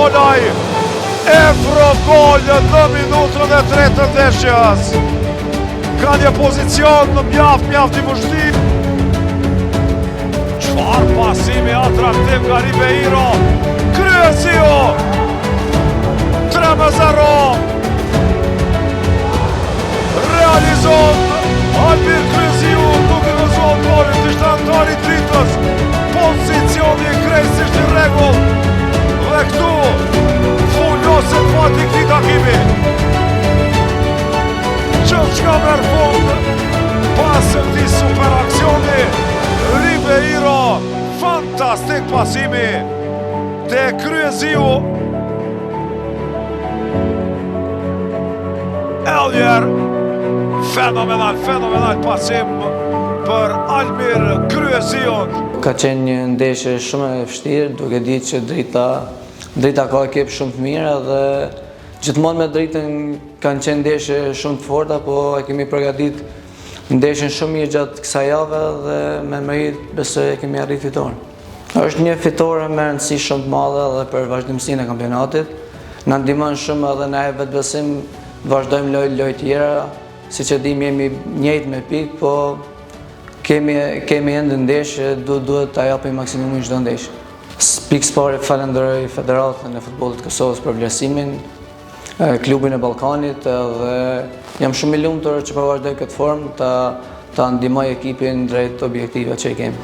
Nikolaj e provoj në minutën e 3 të ndeshjes. Ka një pozicion mjaft i vështirë. Çfarë pasimi atraktiv nga Ribeiro. Kryesio 3-0. Realizon Albir Kryesiu, duke vëzuar golit të shtantarit Dritës. Pozicioni krejtësisht i rregull. Dhe këtu fulloset fati këtij takimi. Qëllçka merr fund pas këtij super aksioni. Ribeiro, fantastik pasimi te Kryesiu. Eljer, fenomenal pasim për Albir Kryesiun. Ka qenë një ndeshje shumë e vështirë, duke ditë që drita ka ekip shumë të mirë dhe gjithmonë me Dritën kanë qenë ndeshje shumë të forta, po e kemi përgatit ndeshjen shumë mirë gjatë kësaj jave dhe me merit besoj e kemi arrit fitoren. Është një fitore me rëndësi shumë të madhe edhe për vazhdimsinë e kampionatit. Na ndihmon shumë edhe na jep vetbesim të vazhdojmë lojë tjera, siç e dim jemi njëjtë me pikë, po kemi ende ndeshje, duhet ta japim maksimumin çdo ndeshje. Pikë pare falenderoj Federatën e Futbollit të Kosovës për vlerësimin, klubin e Ballkanit dhe jam shumë i lumtur që po vazhdoj këtë formë ta ndihmoj ekipin drejt objektiveve që i kemi.